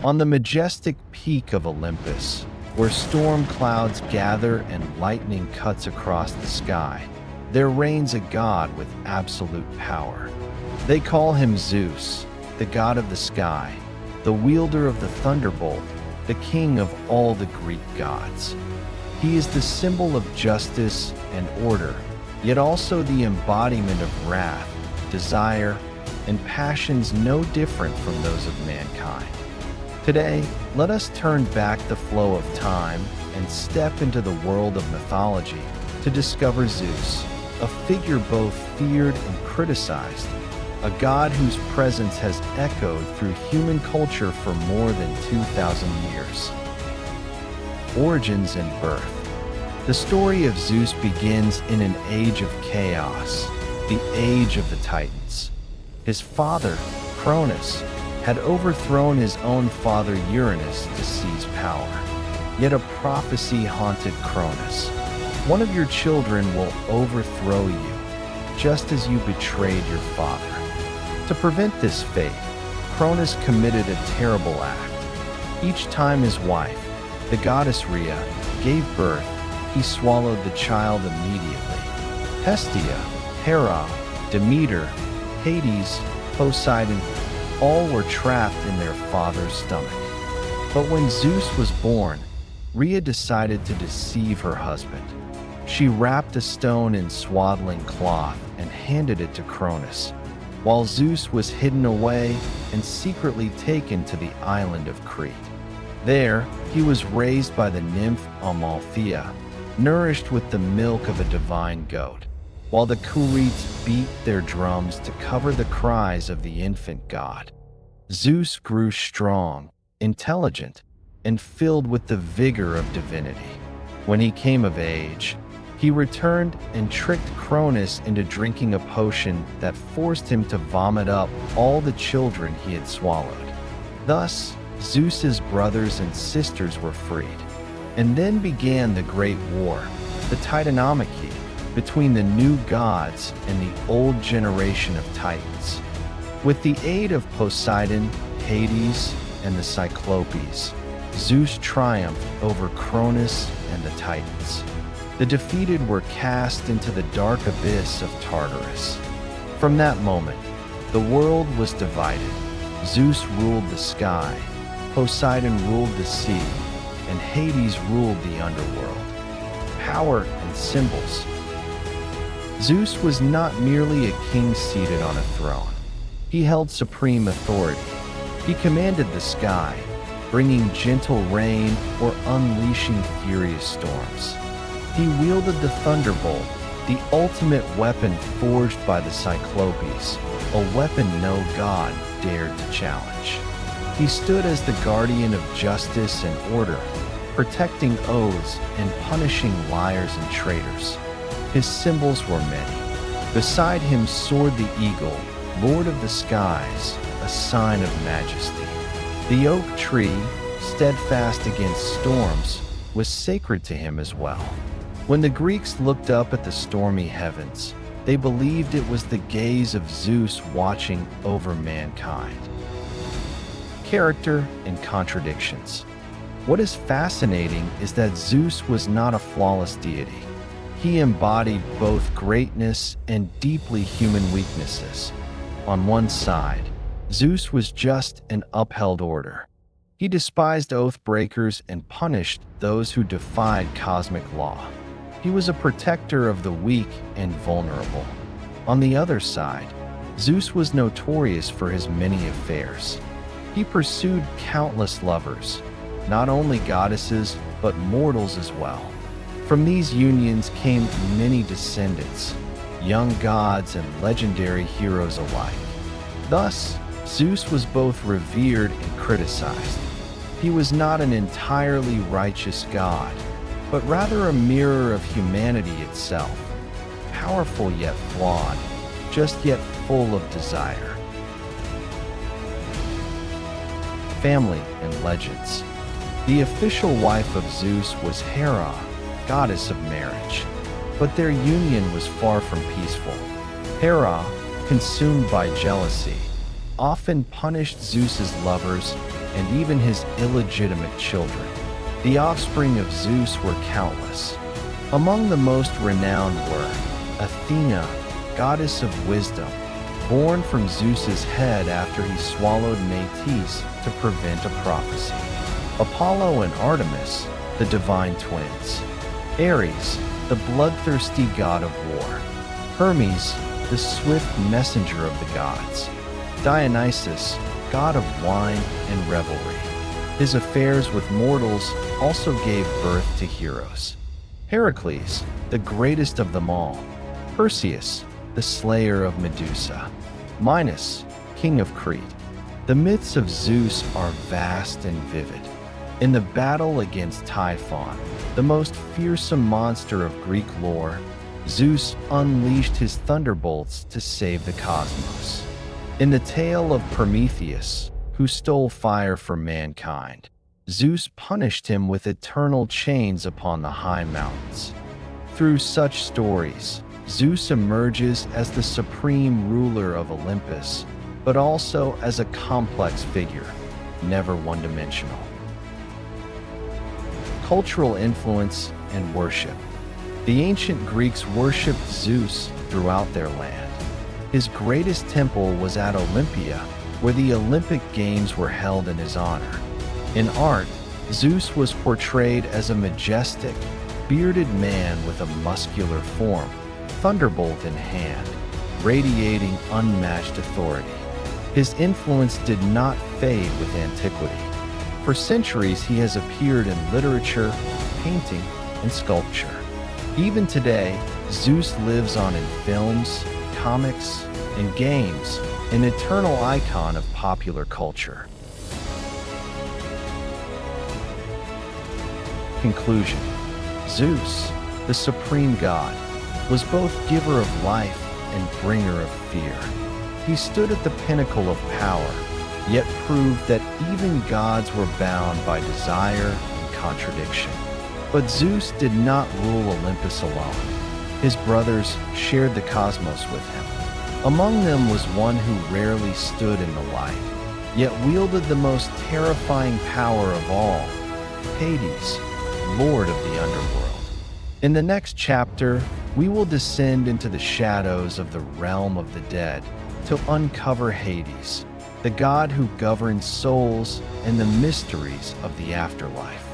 On the majestic peak of Olympus, where storm clouds gather and lightning cuts across the sky, there reigns a god with absolute power. They call him Zeus, the god of the sky, the wielder of the thunderbolt, the king of all the Greek gods. He is the symbol of justice and order, yet also the embodiment of wrath, desire, and passions no different from those of mankind. Today, let us turn back the flow of time and step into the world of mythology to discover Zeus, a figure both feared and criticized, a god whose presence has echoed through human culture for more than 2,000 years. Origins and birth. The story of Zeus begins in an age of chaos, the age of the Titans. His father, Cronus, had overthrown his own father Uranus to seize power. Yet a prophecy haunted Cronus. One of your children will overthrow you, just as you betrayed your father. To prevent this fate, Cronus committed a terrible act. Each time his wife, the goddess Rhea, gave birth, he swallowed the child immediately. Hestia, Hera, Demeter, Hades, Poseidon, all were trapped in their father's stomach. But when Zeus was born, Rhea decided to deceive her husband. She wrapped a stone in swaddling cloth and handed it to Cronus, while Zeus was hidden away and secretly taken to the island of Crete. There, he was raised by the nymph Amalthea, nourished with the milk of a divine goat, while the Curetes beat their drums to cover the cries of the infant god. Zeus grew strong, intelligent, and filled with the vigor of divinity. When he came of age, he returned and tricked Cronus into drinking a potion that forced him to vomit up all the children he had swallowed. Thus, Zeus's brothers and sisters were freed. And then began the Great War, the Titanomachy, between the new gods and the old generation of Titans. With the aid of Poseidon, Hades, and the Cyclopes, Zeus triumphed over Cronus and the Titans. The defeated were cast into the dark abyss of Tartarus. From that moment, the world was divided. Zeus ruled the sky, Poseidon ruled the sea, and Hades ruled the underworld. Power and symbols. Zeus was not merely a king seated on a throne. He held supreme authority. He commanded the sky, bringing gentle rain or unleashing furious storms. He wielded the thunderbolt, the ultimate weapon forged by the Cyclopes, a weapon no god dared to challenge. He stood as the guardian of justice and order, protecting oaths and punishing liars and traitors. His symbols were many. Beside him soared the eagle, lord of the skies, a sign of majesty. The oak tree, steadfast against storms, was sacred to him as well. When the Greeks looked up at the stormy heavens, they believed it was the gaze of Zeus watching over mankind. Character and contradictions. What is fascinating is that Zeus was not a flawless deity. He embodied both greatness and deeply human weaknesses. On one side, Zeus was just and upheld order. He despised oath breakers and punished those who defied cosmic law. He was a protector of the weak and vulnerable. On the other side, Zeus was notorious for his many affairs. He pursued countless lovers, not only goddesses, but mortals as well. From these unions came many descendants, young gods and legendary heroes alike. Thus, Zeus was both revered and criticized. He was not an entirely righteous god, but rather a mirror of humanity itself, powerful yet flawed, just yet full of desire. Family and legends. The official wife of Zeus was Hera, goddess of marriage, but their union was far from peaceful. Hera, consumed by jealousy, often punished Zeus's lovers and even his illegitimate children. The offspring of Zeus were countless. Among the most renowned were Athena, goddess of wisdom, born from Zeus's head after he swallowed Métis to prevent a prophecy. Apollo and Artemis, the divine twins. Ares, the bloodthirsty god of war. Hermes, the swift messenger of the gods. Dionysus, god of wine and revelry. His affairs with mortals also gave birth to heroes. Heracles, the greatest of them all. Perseus, the slayer of Medusa. Minos, king of Crete. The myths of Zeus are vast and vivid. In the battle against Typhon, the most fearsome monster of Greek lore, Zeus unleashed his thunderbolts to save the cosmos. In the tale of Prometheus, who stole fire from mankind, Zeus punished him with eternal chains upon the high mountains. Through such stories, Zeus emerges as the supreme ruler of Olympus, but also as a complex figure, never one-dimensional. Cultural influence and worship. The ancient Greeks worshipped Zeus throughout their land. His greatest temple was at Olympia, where the Olympic Games were held in his honor. In art, Zeus was portrayed as a majestic, bearded man with a muscular form, thunderbolt in hand, radiating unmatched authority. His influence did not fade with antiquity. For centuries, he has appeared in literature, painting, and sculpture. Even today, Zeus lives on in films, comics, and games, an eternal icon of popular culture. Conclusion. Zeus, the supreme god, was both giver of life and bringer of fear. He stood at the pinnacle of power, yet proved that even gods were bound by desire and contradiction. But Zeus did not rule Olympus alone. His brothers shared the cosmos with him. Among them was one who rarely stood in the light, yet wielded the most terrifying power of all, Hades, lord of the underworld. In the next chapter, we will descend into the shadows of the realm of the dead to uncover Hades, the god who governs souls and the mysteries of the afterlife.